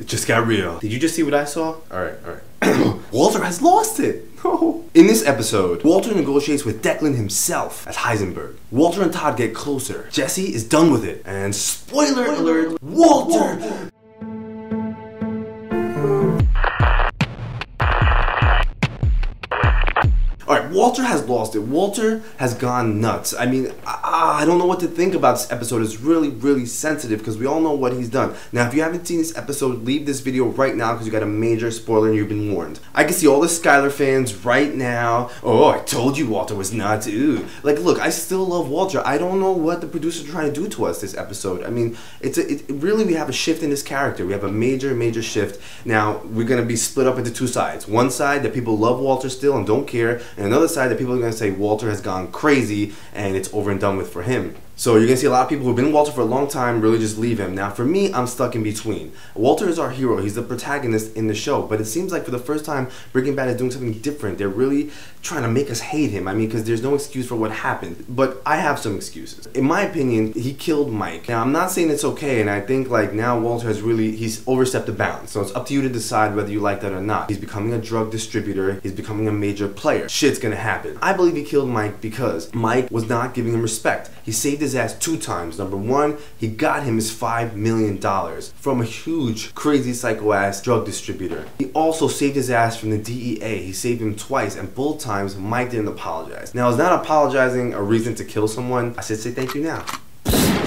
It just got real. Did you just see what I saw? Alright. Walter has lost it. No. In this episode, Walter negotiates with Declan himself as Heisenberg. Walter and Todd get closer. Jesse is done with it. And spoiler alert, Walter! Alright, Walter has lost it. Walter has gone nuts. I mean, I don't know what to think about this episode. It's really, really sensitive because we all know what he's done. Now, if you haven't seen this episode, leave this video right now because you got a major spoiler and you've been warned. I can see all the Skylar fans right now. Oh, I told you Walter was nuts. Ooh. Like, look, I still love Walter. I don't know what the producers are trying to do to us this episode. I mean, really, we have a shift in this character. We have a major, major shift. Now, we're going to be split up into two sides. One side that people love Walter still and don't care, and another side that people are going to say Walter has gone crazy and it's over and done with for him. So you're going to see a lot of people who've been Walter for a long time really just leave him. Now for me, I'm stuck in between. Walter is our hero. He's the protagonist in the show. But it seems like for the first time, Breaking Bad is doing something different. They're really trying to make us hate him. I mean, because there's no excuse for what happened. But I have some excuses. In my opinion, he killed Mike. Now I'm not saying it's okay. And I think like now Walter has he's overstepped the bounds. So it's up to you to decide whether you like that or not. He's becoming a drug distributor. He's becoming a major player. Shit's going to happen. I believe he killed Mike because Mike was not giving him respect. He saved his ass 2 times. Number one, he got him his $5 million from a huge, crazy, psycho-ass drug distributor. He also saved his ass from the DEA. He saved him twice, and both times, Mike didn't apologize. Now, is not apologizing a reason to kill someone? I said say thank you now.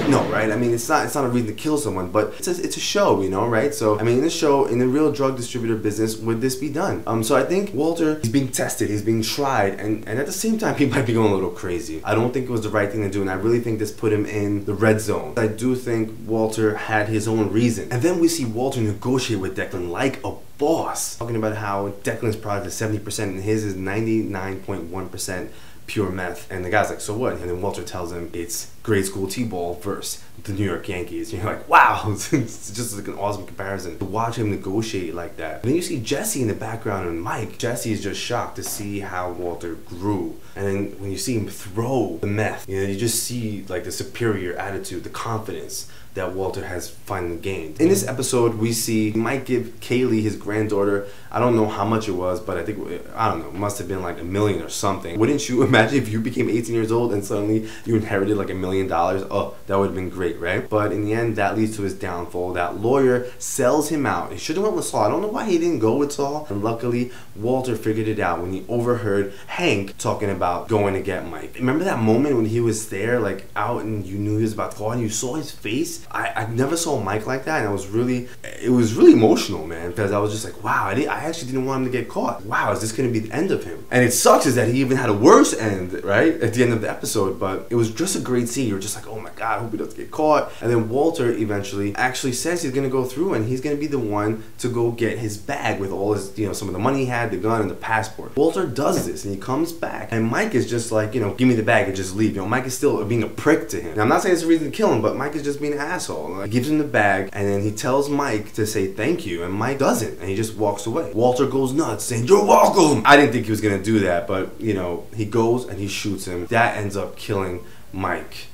No, right? I mean, it's not a reason to kill someone, but it's a show, you know, right? So, I mean, in the show, in the real drug distributor business, would this be done? So I think Walter, he's being tested, he's being tried, and at the same time, he might be going a little crazy. I don't think it was the right thing to do, and I really think this put him in the red zone. I do think Walter had his own reason. And then we see Walter negotiate with Declan like a boss, talking about how Declan's product is 70% and his is 99.1% pure meth, and the guy's like, so what? And then Walter tells him it's grade school t-ball versus the New York Yankees. And you're like, wow, it's just like an awesome comparison. To watch him negotiate like that. And then you see Jesse in the background and Mike. Jesse is just shocked to see how Walter grew. And then when you see him throw the meth, you know, you just see like the superior attitude, the confidence that Walter has finally gained. In this episode, we see Mike give Kaylee, his granddaughter, I don't know how much it was, but I think, I don't know, it must have been like $1 million or something. Wouldn't you imagine if you became 18 years old and suddenly you inherited like $1 million? Oh, that would have been great, right? But in the end, that leads to his downfall. That lawyer sells him out. He should have went with Saul. I don't know why he didn't go with Saul. And luckily, Walter figured it out when he overheard Hank talking about going to get Mike. Remember that moment when he was there, like out, and you knew he was about to go and you saw his face? I never saw Mike like that, and it was really emotional, man, because I was just like, wow, I actually didn't want him to get caught. Wow, is this going to be the end of him? And it sucks is that he even had a worse end, right, at the end of the episode, but it was just a great scene. You're just like, oh my god, I hope he doesn't get caught. And then Walter eventually actually says he's going to go through and he's going to be the one to go get his bag with all his, you know, some of the money he had, the gun, and the passport. Walter does this and he comes back, and Mike is just like, you know, give me the bag and just leave. You know, Mike is still being a prick to him. Now, I'm not saying it's a reason to kill him, but Mike is just being an asshole. Like, he gives him the bag and then he tells Mike to say thank you, and Mike doesn't, and he just walks away. Walter goes nuts saying, you're welcome. I didn't think he was gonna do that, but you know, he goes and he shoots him. That ends up killing Mike.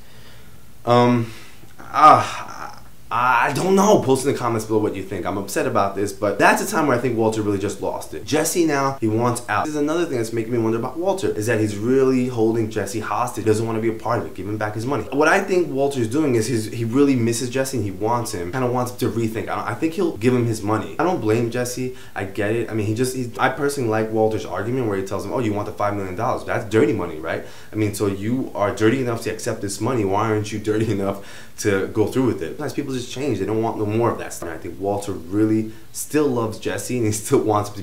I don't know. Post in the comments below what you think. I'm upset about this, but that's the time where I think Walter really just lost it. Jesse now, he wants out. This is another thing that's making me wonder about Walter, is that he's really holding Jesse hostage. He doesn't want to be a part of it. Give him back his money. What I think Walter's doing is he really misses Jesse and he wants him. Kind of wants him to rethink. I think he'll give him his money. I don't blame Jesse. I get it. I mean, I personally like Walter's argument where he tells him, oh, you want the $5 million. That's dirty money, right? I mean, so you are dirty enough to accept this money. Why aren't you dirty enough to go through with it? Sometimes people just change. They don't want no more of that stuff. I think Walter really still loves Jesse and he still wants him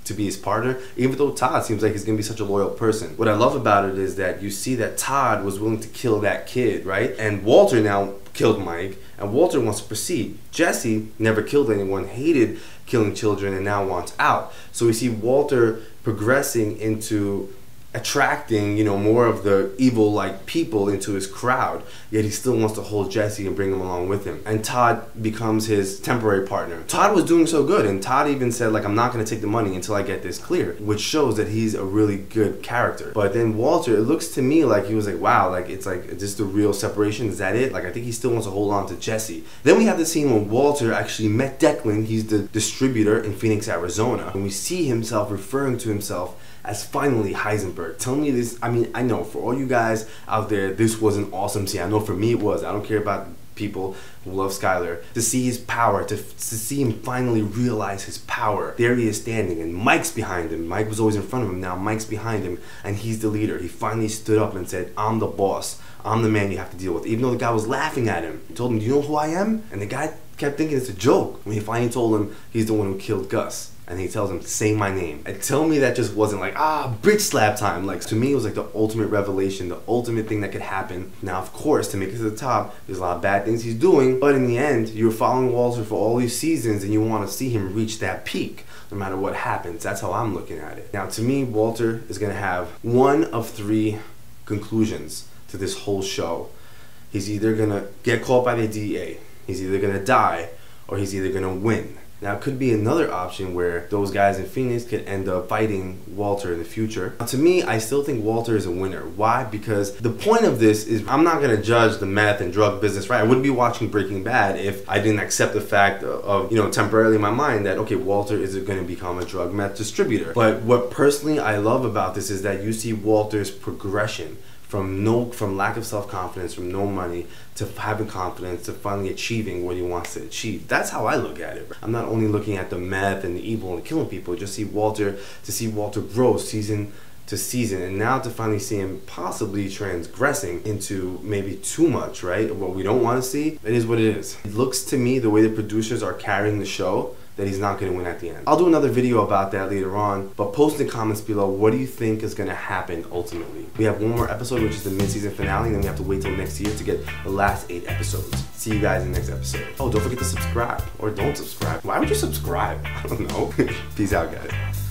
to be his partner, even though Todd seems like he's gonna be such a loyal person. What I love about it is that you see that Todd was willing to kill that kid, right? And Walter now killed Mike, and Walter wants to proceed. Jesse never killed anyone, hated killing children, and now wants out. So we see Walter progressing into attracting, you know, more of the evil like people into his crowd, yet he still wants to hold Jesse and bring him along with him. And Todd becomes his temporary partner. Todd was doing so good, and Todd even said like, I'm not going to take the money until I get this clear, which shows that he's a really good character. But then Walter, it looks to me like he was like, wow, like it's like, is this the real separation? Is that it? Like I think he still wants to hold on to Jesse. Then we have the scene when Walter actually met Declan. He's the distributor in Phoenix, Arizona, and we see himself referring to himself as finally Heisenberg. Tell me this, I mean, I know for all you guys out there, this was an awesome scene. I know for me it was. I don't care about people who love Skyler. To see his power, to see him finally realize his power. There he is standing, and Mike's behind him. Mike was always in front of him, now Mike's behind him, and he's the leader. He finally stood up and said, I'm the boss. I'm the man you have to deal with. Even though the guy was laughing at him. He told him, do you know who I am? And the guy kept thinking it's a joke. When he finally told him he's the one who killed Gus. And he tells him, say my name. And tell me that just wasn't like, bitch slap time. Like, to me, it was like the ultimate revelation, the ultimate thing that could happen. Now, of course, to make it to the top, there's a lot of bad things he's doing. But in the end, you're following Walter for all these seasons, and you want to see him reach that peak, no matter what happens. That's how I'm looking at it. Now, to me, Walter is going to have one of three conclusions to this whole show. He's either going to get caught by the DEA, he's either going to die, or he's either going to win. Now, it could be another option where those guys in Phoenix could end up fighting Walter in the future. Now, to me, I still think Walter is a winner. Why? Because the point of this is I'm not going to judge the meth and drug business, right? I wouldn't be watching Breaking Bad if I didn't accept the fact of, you know, temporarily in my mind that, okay, Walter is going to become a drug meth distributor. But what personally I love about this is that you see Walter's progression from lack of self-confidence, from no money, to having confidence, to finally achieving what he wants to achieve. That's how I look at it. I'm not only looking at the meth and the evil and killing people, just see Walter grow season to season, and now to finally see him possibly transgressing into maybe too much, right? What we don't want to see, it is what it is. It looks to me, the way the producers are carrying the show, that he's not going to win at the end. I'll do another video about that later on, but post in the comments below, what do you think is going to happen ultimately? We have one more episode, which is the mid-season finale, and then we have to wait till next year to get the last 8 episodes. See you guys in the next episode. Oh, don't forget to subscribe, or don't subscribe. Why would you subscribe? I don't know. Peace out, guys.